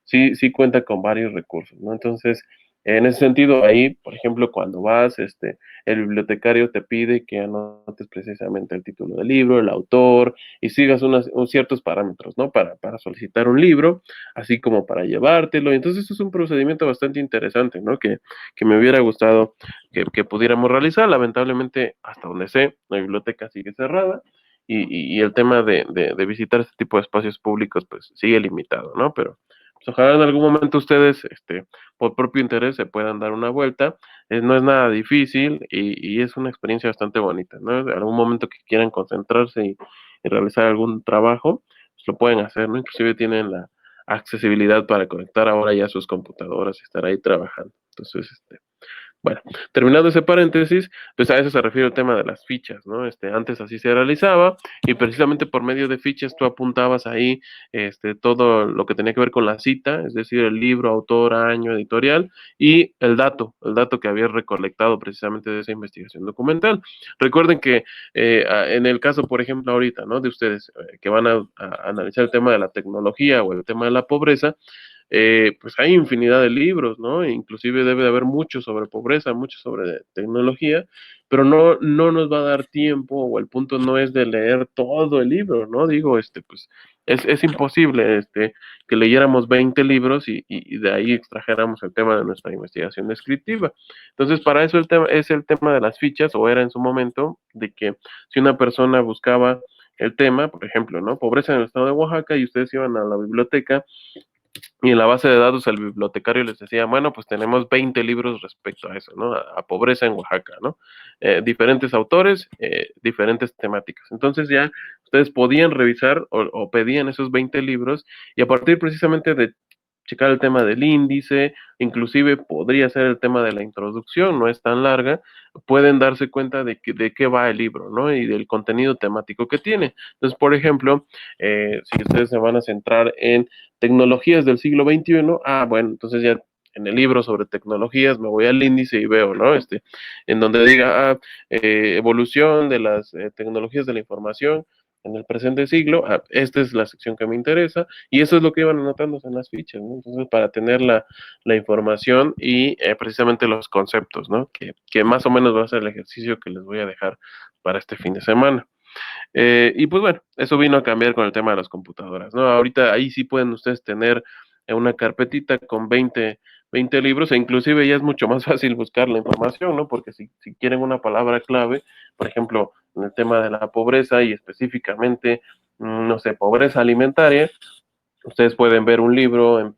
sí cuenta con varios recursos, ¿no? Entonces, en ese sentido, ahí, por ejemplo, cuando vas, el bibliotecario te pide que anotes precisamente el título del libro, el autor, y sigas ciertos parámetros, ¿no? Para solicitar un libro, así como para llevártelo. Entonces, eso es un procedimiento bastante interesante, ¿no? Que me hubiera gustado que pudiéramos realizar. Lamentablemente, hasta donde sé, la biblioteca sigue cerrada y el tema de visitar este tipo de espacios públicos pues sigue limitado, ¿no? Pero pues, ojalá en algún momento ustedes, por propio interés, se puedan dar una vuelta. No es nada difícil y es una experiencia bastante bonita, ¿no? En algún momento que quieran concentrarse y realizar algún trabajo, pues lo pueden hacer, ¿no? Inclusive tienen la accesibilidad para conectar ahora ya sus computadoras y estar ahí trabajando. Entonces, bueno, terminando ese paréntesis, pues a eso se refiere el tema de las fichas, ¿no? Antes así se realizaba y precisamente por medio de fichas tú apuntabas ahí, todo lo que tenía que ver con la cita, es decir, el libro, autor, año, editorial y el dato que habías recolectado precisamente de esa investigación documental. Recuerden que en el caso, por ejemplo, ahorita, ¿no? De ustedes que van a analizar el tema de la tecnología o el tema de la pobreza, pues hay infinidad de libros, ¿no? E inclusive debe de haber mucho sobre pobreza, mucho sobre tecnología, pero no nos va a dar tiempo o el punto no es de leer todo el libro, ¿no? Digo, pues es imposible, que leyéramos 20 libros y de ahí extrajéramos el tema de nuestra investigación descriptiva. Entonces, para eso el tema es el tema de las fichas, o era en su momento, de que si una persona buscaba el tema, por ejemplo, ¿no? Pobreza en el estado de Oaxaca y ustedes iban a la biblioteca y en la base de datos el bibliotecario les decía, bueno, pues tenemos 20 libros respecto a eso, ¿no? A pobreza en Oaxaca, ¿no? Diferentes autores, diferentes temáticas. Entonces ya ustedes podían revisar o pedían esos 20 libros y a partir precisamente de checar el tema del índice, inclusive podría ser el tema de la introducción, no es tan larga, pueden darse cuenta de qué va el libro, ¿no? Y del contenido temático que tiene. Entonces, por ejemplo, si ustedes se van a centrar en tecnologías del siglo XXI, bueno, entonces ya en el libro sobre tecnologías me voy al índice y veo, ¿no? En donde diga, evolución de las tecnologías de la información en el presente siglo, esta es la sección que me interesa, y eso es lo que iban anotándose en las fichas, ¿no? Entonces, para tener la información y precisamente los conceptos, ¿no? Que más o menos va a ser el ejercicio que les voy a dejar para este fin de semana. Y pues bueno, eso vino a cambiar con el tema de las computadoras, ¿no? Ahorita ahí sí pueden ustedes tener una carpetita con 20 libros e inclusive ya es mucho más fácil buscar la información, ¿no? Porque si quieren una palabra clave, por ejemplo, en el tema de la pobreza y específicamente, no sé, pobreza alimentaria, ustedes pueden ver un libro en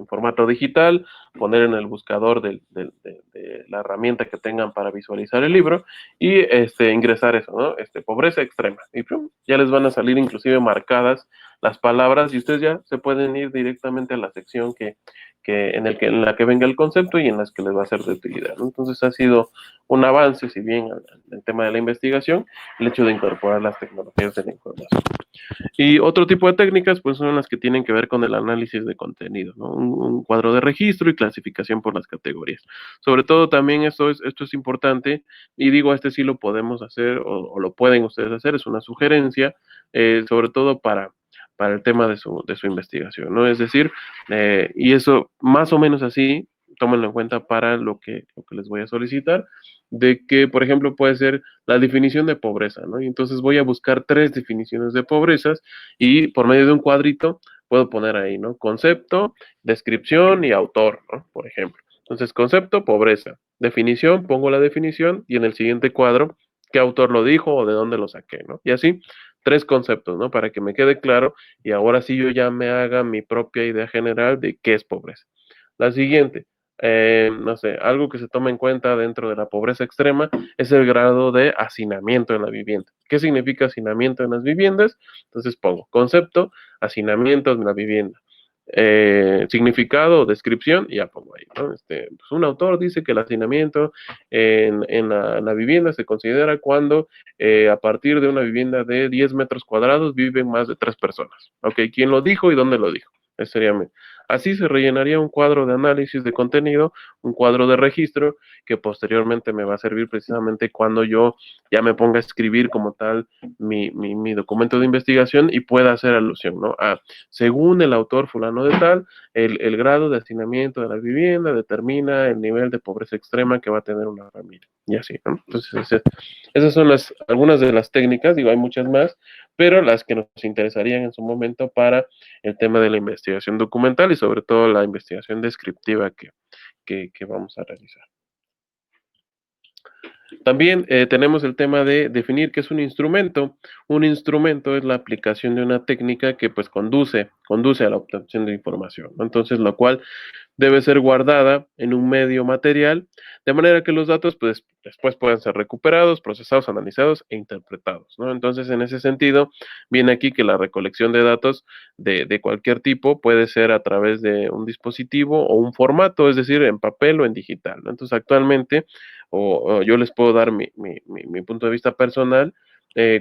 formato digital, poner en el buscador de la herramienta que tengan para visualizar el libro y ingresar eso, ¿no? Pobreza extrema. Y ¡pum! Ya les van a salir inclusive marcadas las palabras y ustedes ya se pueden ir directamente a la sección en la que venga el concepto y en las que les va a ser de utilidad, ¿no? Entonces ha sido un avance, si bien el tema de la investigación, el hecho de incorporar las tecnologías de la información. Y otro tipo de técnicas, pues son las que tienen que ver con el análisis de contenido, ¿no? Un cuadro de registro y clasificación por las categorías. Sobre todo también esto es importante y digo, sí lo podemos hacer o lo pueden ustedes hacer, es una sugerencia, sobre todo para el tema de su investigación, ¿no? Es decir, y eso más o menos así, tómenlo en cuenta para lo que les voy a solicitar, de que, por ejemplo, puede ser la definición de pobreza, ¿no? Y entonces voy a buscar 3 definiciones de pobrezas y por medio de un cuadrito puedo poner ahí, ¿no? Concepto, descripción y autor, ¿no? Por ejemplo. Entonces, concepto, pobreza. Definición, pongo la definición y en el siguiente cuadro, qué autor lo dijo o de dónde lo saqué, ¿no? Y así, 3 conceptos, ¿no? Para que me quede claro y ahora sí yo ya me haga mi propia idea general de qué es pobreza. La siguiente, no sé, algo que se toma en cuenta dentro de la pobreza extrema es el grado de hacinamiento en la vivienda. ¿Qué significa hacinamiento en las viviendas? Entonces pongo concepto, hacinamiento en la vivienda. significado o descripción y ya pongo ahí, ¿no? Pues un autor dice que el hacinamiento en la vivienda se considera cuando a partir de una vivienda de 10 metros cuadrados viven más de 3 personas. Ok, ¿quién lo dijo y dónde lo dijo? Ese sería Así se rellenaría un cuadro de análisis de contenido, un cuadro de registro que posteriormente me va a servir precisamente cuando yo ya me ponga a escribir como tal mi documento de investigación y pueda hacer alusión, ¿no? Según el autor fulano de tal, el grado de hacinamiento de la vivienda determina el nivel de pobreza extrema que va a tener una familia. Y así, ¿no? Entonces, esas son algunas de las técnicas, digo, hay muchas más, pero las que nos interesarían en su momento para el tema de la investigación documental y sobre todo la investigación descriptiva que vamos a realizar. También tenemos el tema de definir qué es un instrumento. Un instrumento es la aplicación de una técnica que pues conduce a la obtención de información, ¿no? Entonces, lo cual debe ser guardada en un medio material, de manera que los datos pues, después puedan ser recuperados, procesados, analizados e interpretados, ¿no? Entonces, en ese sentido, viene aquí que la recolección de datos de cualquier tipo puede ser a través de un dispositivo o un formato, es decir, en papel o en digital, ¿no? Entonces, actualmente, o yo les puedo dar mi punto de vista personal,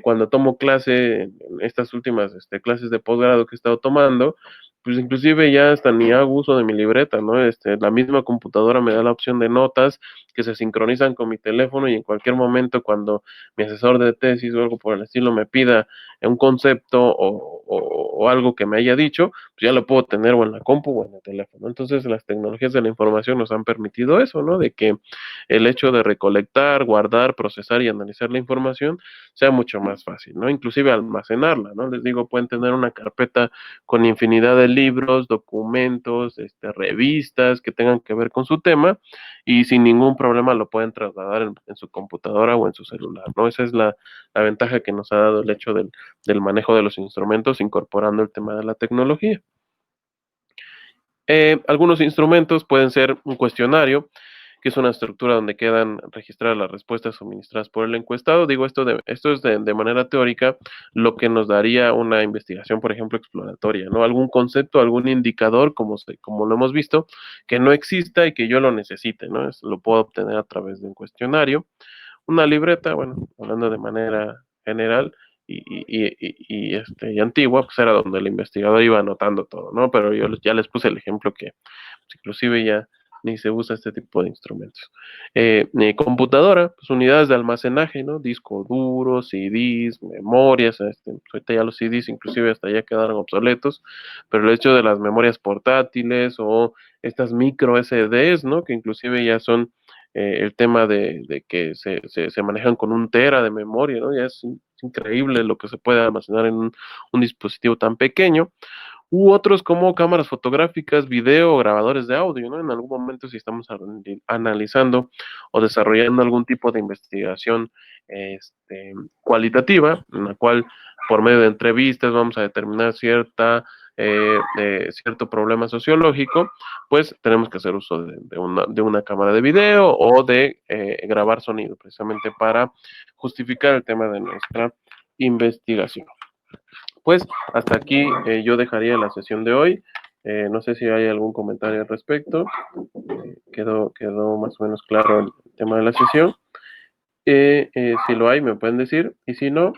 cuando tomo clase, en estas últimas clases de posgrado que he estado tomando, pues inclusive ya hasta ni hago uso de mi libreta, ¿no? La misma computadora me da la opción de notas que se sincronizan con mi teléfono y en cualquier momento cuando mi asesor de tesis o algo por el estilo me pida un concepto o algo que me haya dicho, pues ya lo puedo tener o en la compu o en el teléfono. Entonces las tecnologías de la información nos han permitido eso, ¿no? De que el hecho de recolectar, guardar, procesar y analizar la información sea mucho más fácil, ¿no? Inclusive almacenarla, ¿no? Les digo, pueden tener una carpeta con infinidad de libros, documentos, revistas que tengan que ver con su tema y sin ningún problema lo pueden trasladar en su computadora o en su celular, ¿no? Esa es la ventaja que nos ha dado el hecho del manejo de los instrumentos incorporando el tema de la tecnología. Algunos instrumentos pueden ser un cuestionario, que es una estructura donde quedan registradas las respuestas suministradas por el encuestado. Digo, esto es de manera teórica lo que nos daría una investigación, por ejemplo, exploratoria, ¿no? Algún concepto, algún indicador, como lo hemos visto, que no exista y que yo lo necesite, ¿no? Lo puedo obtener a través de un cuestionario. Una libreta, bueno, hablando de manera general y antigua, pues era donde el investigador iba anotando todo, ¿no? Pero yo ya les puse el ejemplo que pues, inclusive ya ni se usa este tipo de instrumentos. Computadora, pues unidades de almacenaje, ¿no? Disco duro, CDs, memorias, pues, ahorita ya los CDs inclusive hasta ya quedaron obsoletos, pero el hecho de las memorias portátiles o estas micro SDs, ¿no? Que inclusive ya son el tema de que se manejan con 1 tera de memoria, ¿no? Ya es increíble lo que se puede almacenar en un dispositivo tan pequeño u otros como cámaras fotográficas, video o grabadores de audio, ¿no? En algún momento si estamos analizando o desarrollando algún tipo de investigación cualitativa, en la cual por medio de entrevistas vamos a determinar cierto problema sociológico, pues tenemos que hacer uso de una cámara de video o de grabar sonido, precisamente para justificar el tema de nuestra investigación. Pues hasta aquí yo dejaría la sesión de hoy. No sé si hay algún comentario al respecto. Quedó más o menos claro el tema de la sesión. Si lo hay, me pueden decir. Y si no,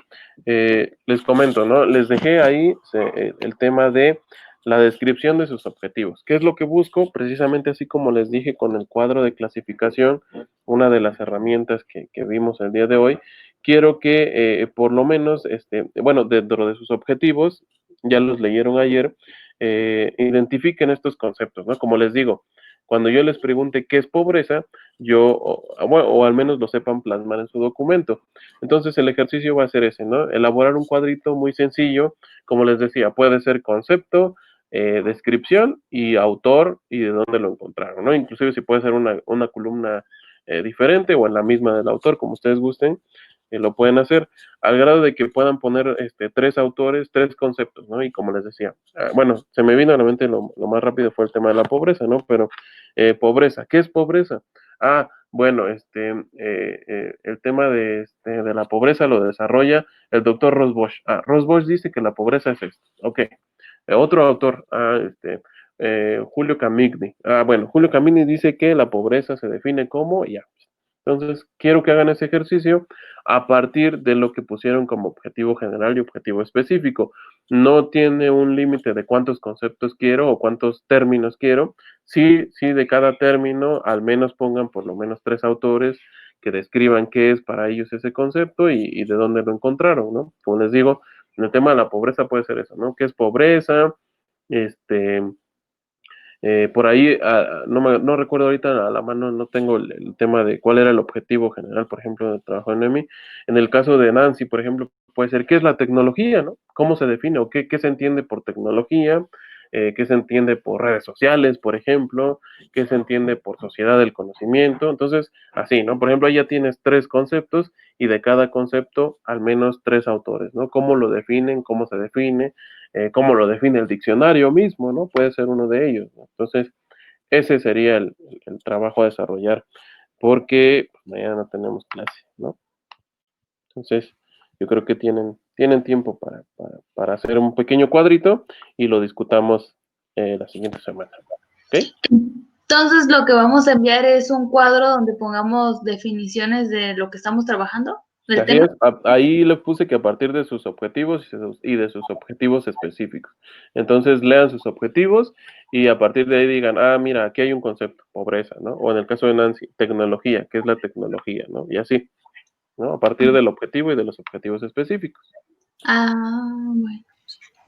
les comento, ¿no? Les dejé ahí el tema de la descripción de sus objetivos. ¿Qué es lo que busco? Precisamente así como les dije con el cuadro de clasificación, una de las herramientas que vimos el día de hoy, quiero que por lo menos, bueno, dentro de sus objetivos, ya los leyeron ayer, identifiquen estos conceptos, ¿no? Como les digo, cuando yo les pregunte qué es pobreza, o al menos lo sepan plasmar en su documento. Entonces el ejercicio va a ser ese, ¿no? Elaborar un cuadrito muy sencillo, como les decía, puede ser concepto, descripción y autor y de dónde lo encontraron, ¿no? Inclusive si puede ser una columna diferente o en la misma del autor, como ustedes gusten, lo pueden hacer, al grado de que puedan poner 3 autores, 3 conceptos, ¿no? Y como les decía, bueno, se me vino a la mente lo más rápido fue el tema de la pobreza, ¿no? Pero pobreza, ¿qué es pobreza? Bueno, el tema de la pobreza lo desarrolla el doctor Ross Bosch. Ross Bosch dice que la pobreza es esto. Ok. Otro autor, Julio Camigni. Bueno, Julio Camigni dice que la pobreza se define como, ya. Entonces, quiero que hagan ese ejercicio a partir de lo que pusieron como objetivo general y objetivo específico. No tiene un límite de cuántos conceptos quiero o cuántos términos quiero. Sí, sí, de cada término al menos pongan por lo menos 3 autores que describan qué es para ellos ese concepto y de dónde lo encontraron, ¿no? Como les digo, en el tema de la pobreza puede ser eso, ¿no? ¿Qué es pobreza? Este, por ahí, no recuerdo ahorita a la mano, no tengo el tema de cuál era el objetivo general, por ejemplo, del trabajo de NEMI. En el caso de Nancy, por ejemplo, puede ser qué es la tecnología, ¿no? ¿Cómo se define o qué se entiende por tecnología? ¿Qué se entiende por redes sociales, por ejemplo? ¿Qué se entiende por sociedad del conocimiento? Entonces, así, ¿no? Por ejemplo, ahí ya tienes 3 conceptos y de cada concepto al menos 3 autores, ¿no? ¿Cómo lo definen? ¿Cómo se define? Cómo lo define el diccionario mismo, ¿no? Puede ser uno de ellos, ¿no? Entonces, ese sería el trabajo a desarrollar, porque pues, mañana no tenemos clase, ¿no? Entonces, yo creo que tienen tiempo para hacer un pequeño cuadrito y lo discutamos la siguiente semana, ¿ok? Entonces, lo que vamos a enviar es un cuadro donde pongamos definiciones de lo que estamos trabajando, del Así tema. es, ahí le puse que a partir de sus objetivos y de sus objetivos específicos. Entonces lean sus objetivos y a partir de ahí digan, mira, aquí hay un concepto, pobreza, ¿no? O en el caso de Nancy, tecnología, ¿qué es la tecnología, ¿no? Y así, ¿no? A partir del objetivo y de los objetivos específicos. Bueno.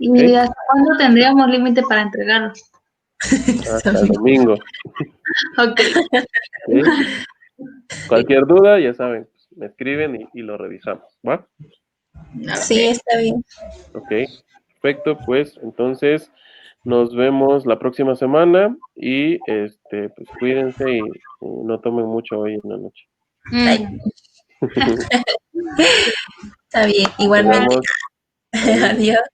¿Ok? ¿Y hasta cuándo tendríamos límite para entregarlo? Hasta el domingo. Ok. ¿Ok? Cualquier duda, ya saben, pues, me escriben y lo revisamos, ¿va? Sí, está bien. Ok, perfecto, pues entonces nos vemos la próxima semana y pues cuídense y no tomen mucho hoy en la noche. Mm. Está bien, Nos igualmente. vemos. Adiós. Adiós.